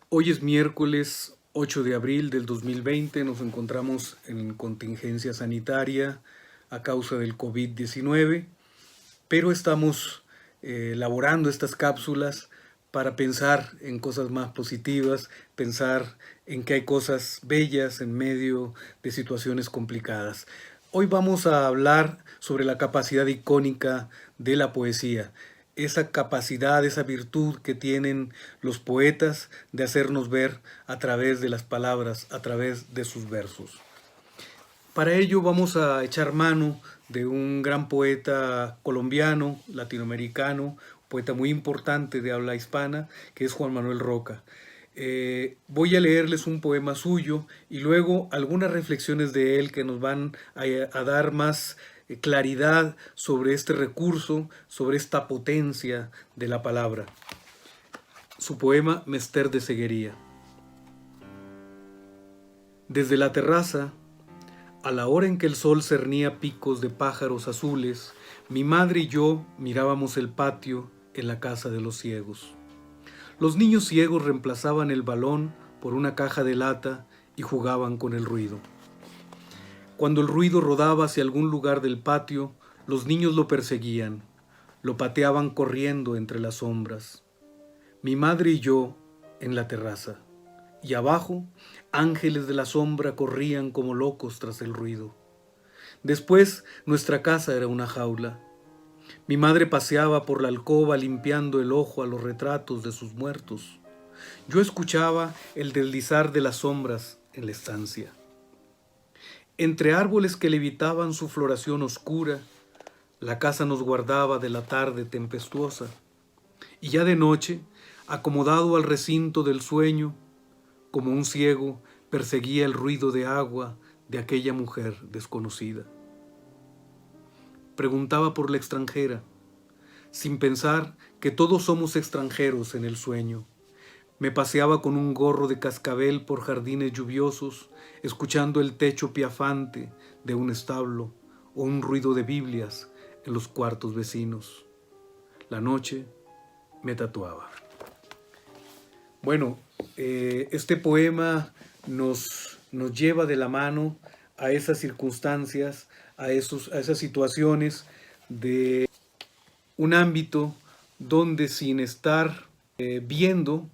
Hoy es miércoles 8 de abril del 2020. Nos encontramos en contingencia sanitaria a causa del COVID-19, pero estamos elaborando estas cápsulas para pensar en cosas más positivas, pensar en que hay cosas bellas en medio de situaciones complicadas. Hoy vamos a hablar sobre la capacidad icónica de la poesía, esa capacidad, esa virtud que tienen los poetas de hacernos ver a través de las palabras, a través de sus versos. Para ello vamos a echar mano de un gran poeta colombiano, latinoamericano, poeta muy importante de habla hispana, que es Juan Manuel Roca. Voy a leerles un poema suyo y luego algunas reflexiones de él que nos van a dar más claridad sobre este recurso, sobre esta potencia de la palabra. Su poema Mester de Ceguería. Desde la terraza, a la hora en que el sol cernía picos de pájaros azules, mi madre y yo mirábamos el patio en la casa de los ciegos. Los niños ciegos reemplazaban el balón por una caja de lata y jugaban con el ruido. Cuando el ruido rodaba hacia algún lugar del patio, los niños lo perseguían, lo pateaban corriendo entre las sombras. Mi madre y yo en la terraza, y abajo, ángeles de la sombra corrían como locos tras el ruido. Después, nuestra casa era una jaula. Mi madre paseaba por la alcoba limpiando el ojo a los retratos de sus muertos. Yo escuchaba el deslizar de las sombras en la estancia. Entre árboles que levitaban su floración oscura, la casa nos guardaba de la tarde tempestuosa. Y ya de noche, acomodado al recinto del sueño, como un ciego, perseguía el ruido de agua de aquella mujer desconocida. Preguntaba por la extranjera, sin pensar que todos somos extranjeros en el sueño. Me paseaba con un gorro de cascabel por jardines lluviosos, escuchando el techo piafante de un establo o un ruido de Biblias en los cuartos vecinos. La noche me tatuaba. Bueno, este poema nos lleva de la mano a esas circunstancias, a esas situaciones de un ámbito donde sin estar viendo,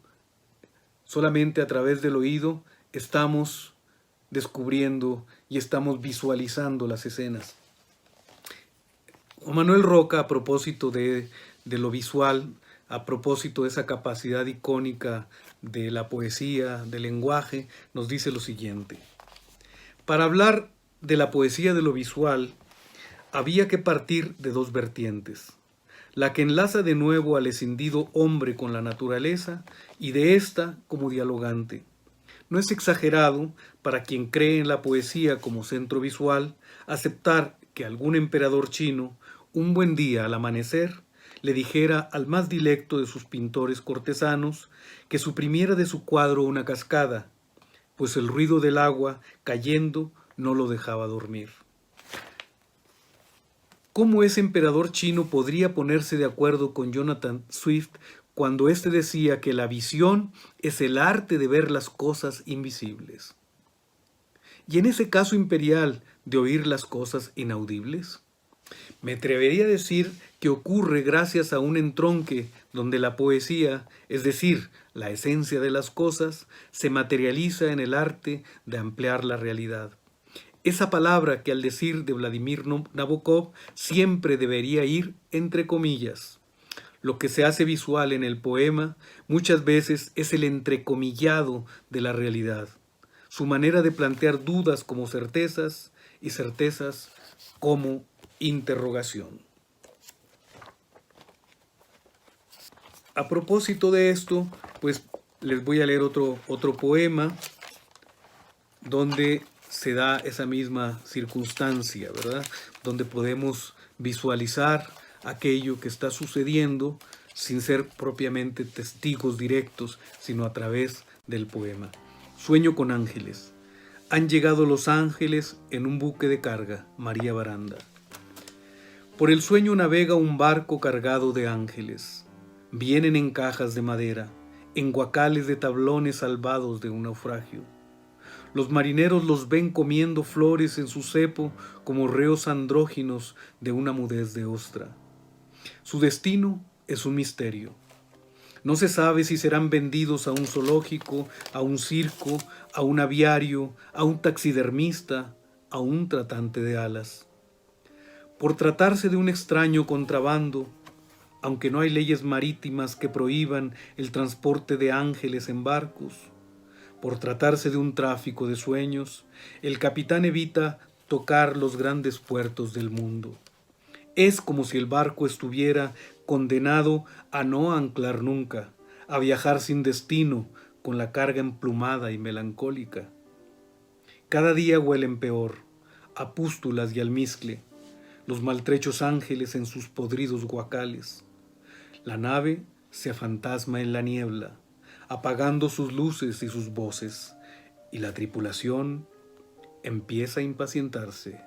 solamente a través del oído, estamos descubriendo y estamos visualizando las escenas. Juan Manuel Roca, a propósito de lo visual, a propósito de esa capacidad icónica de la poesía, del lenguaje, nos dice lo siguiente. Para hablar de la poesía de lo visual, había que partir de dos vertientes. La que enlaza de nuevo al escindido hombre con la naturaleza y de esta como dialogante. No es exagerado, para quien cree en la poesía como centro visual, aceptar que algún emperador chino, un buen día al amanecer, le dijera al más dilecto de sus pintores cortesanos que suprimiera de su cuadro una cascada, pues el ruido del agua cayendo no lo dejaba dormir. ¿Cómo ese emperador chino podría ponerse de acuerdo con Jonathan Swift cuando éste decía que la visión es el arte de ver las cosas invisibles? Y en ese caso imperial de oír las cosas inaudibles, me atrevería a decir que ocurre gracias a un entronque donde la poesía, es decir, la esencia de las cosas, se materializa en el arte de ampliar la realidad. Esa palabra que al decir de Vladimir Nabokov siempre debería ir entre comillas. Lo que se hace visual en el poema muchas veces es el entrecomillado de la realidad. Su manera de plantear dudas como certezas y certezas como interrogación. A propósito de esto, pues les voy a leer otro poema donde se da esa misma circunstancia, ¿verdad? Donde podemos visualizar aquello que está sucediendo sin ser propiamente testigos directos, sino a través del poema. Sueño con ángeles. Han llegado los ángeles en un buque de carga, María Baranda. Por el sueño navega un barco cargado de ángeles. Vienen en cajas de madera, en guacales de tablones salvados de un naufragio. Los marineros los ven comiendo flores en su cepo como reos andróginos de una mudez de ostra. Su destino es un misterio. No se sabe si serán vendidos a un zoológico, a un circo, a un aviario, a un taxidermista, a un tratante de alas. Por tratarse de un extraño contrabando, aunque no hay leyes marítimas que prohíban el transporte de ángeles en barcos, por tratarse de un tráfico de sueños, el capitán evita tocar los grandes puertos del mundo. Es como si el barco estuviera condenado a no anclar nunca, a viajar sin destino, con la carga emplumada y melancólica. Cada día huelen peor, a pústulas y almizcle, los maltrechos ángeles en sus podridos guacales. La nave se afantasma en la niebla, apagando sus luces y sus voces, y la tripulación empieza a impacientarse,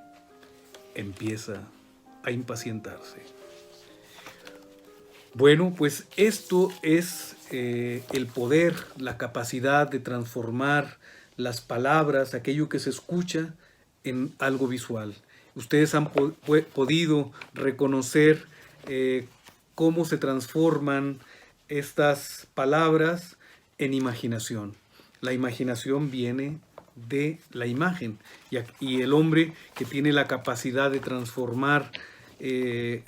Bueno, pues esto es el poder, la capacidad de transformar las palabras, aquello que se escucha, en algo visual. Ustedes han podido reconocer cómo se transforman estas palabras en imaginación. La imaginación viene de la imagen y el hombre que tiene la capacidad de transformar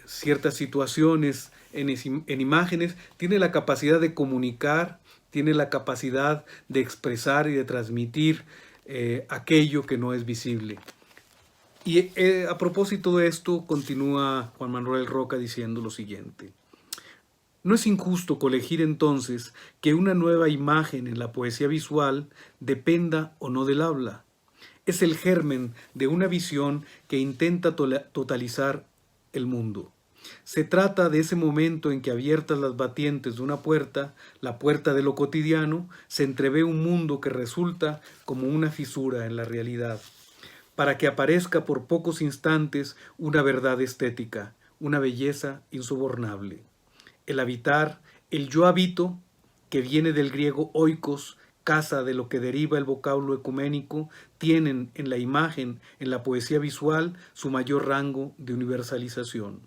ciertas situaciones en imágenes, tiene la capacidad de comunicar, tiene la capacidad de expresar y de transmitir aquello que no es visible. Y a propósito de esto, continúa Juan Manuel Roca diciendo lo siguiente: no es injusto colegir entonces que una nueva imagen en la poesía visual dependa o no del habla. Es el germen de una visión que intenta totalizar el mundo. Se trata de ese momento en que, abiertas las batientes de una puerta, la puerta de lo cotidiano, se entrevé un mundo que resulta como una fisura en la realidad, para que aparezca por pocos instantes una verdad estética, una belleza insobornable. El habitar, el yo habito, que viene del griego oikos, casa de lo que deriva el vocablo ecuménico, tienen en la imagen, en la poesía visual, su mayor rango de universalización.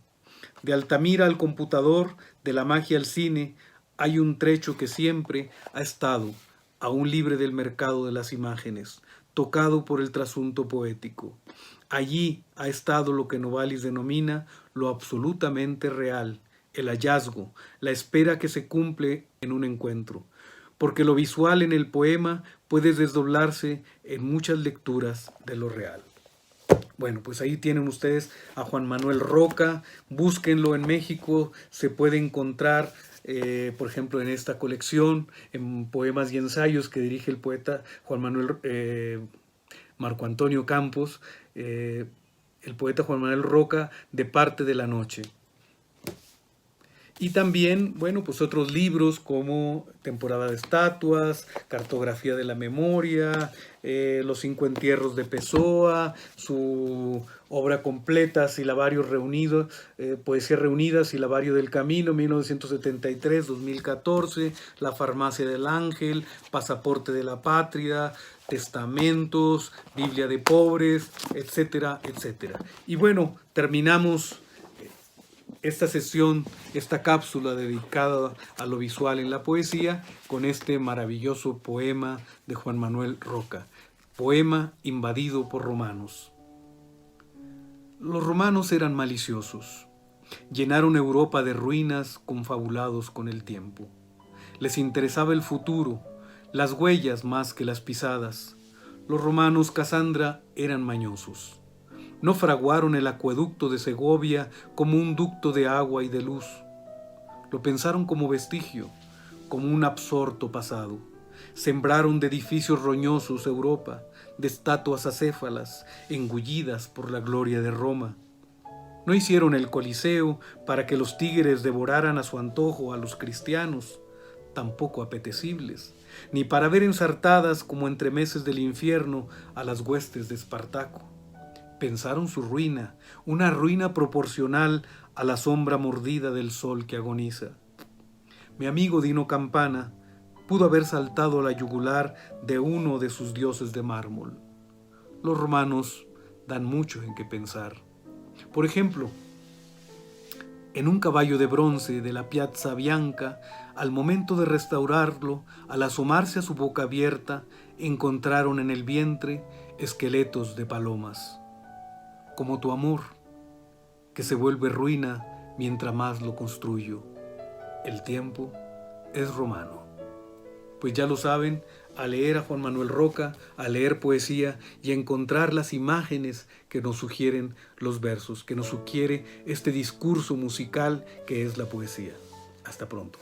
De Altamira al computador, de la magia al cine, hay un trecho que siempre ha estado, aún libre del mercado de las imágenes, tocado por el trasunto poético. Allí ha estado lo que Novalis denomina lo absolutamente real, el hallazgo, la espera que se cumple en un encuentro, porque lo visual en el poema puede desdoblarse en muchas lecturas de lo real. Bueno, pues ahí tienen ustedes a Juan Manuel Roca, búsquenlo en México, se puede encontrar, por ejemplo, en esta colección, en poemas y ensayos que dirige el poeta Juan Manuel Marco Antonio Campos, el poeta Juan Manuel Roca, De parte de la noche. Y también, bueno, pues otros libros como Temporada de Estatuas, Cartografía de la Memoria, Los 5 entierros de Pessoa, su obra completa, Silabarios reunidos, Poesía reunida, Silabario del Camino, 1973-2014, La farmacia del ángel, Pasaporte de la patria, Testamentos, Biblia de pobres, etcétera, etcétera. Y bueno, terminamos esta sesión, esta cápsula dedicada a lo visual en la poesía, con este maravilloso poema de Juan Manuel Roca, poema invadido por romanos. Los romanos eran maliciosos, llenaron Europa de ruinas confabulados con el tiempo. Les interesaba el futuro, las huellas más que las pisadas. Los romanos, Casandra, eran mañosos. No fraguaron el acueducto de Segovia como un ducto de agua y de luz. Lo pensaron como vestigio, como un absorto pasado. Sembraron de edificios roñosos Europa, de estatuas acéfalas, engullidas por la gloria de Roma. No hicieron el Coliseo para que los tigres devoraran a su antojo a los cristianos, tampoco apetecibles, ni para ver ensartadas como entremeses del infierno a las huestes de Espartaco. Pensaron su ruina, una ruina proporcional a la sombra mordida del sol que agoniza. Mi amigo Dino Campana, pudo haber saltado a la yugular de uno de sus dioses de mármol. Los romanos dan mucho en qué pensar. Por ejemplo, en un caballo de bronce de la Piazza Bianca, al momento de restaurarlo, al asomarse a su boca abierta, encontraron en el vientre esqueletos de palomas. Como tu amor, que se vuelve ruina mientras más lo construyo. El tiempo es romano. Pues ya lo saben, a leer a Juan Manuel Roca, a leer poesía y a encontrar las imágenes que nos sugieren los versos, que nos sugiere este discurso musical que es la poesía. Hasta pronto.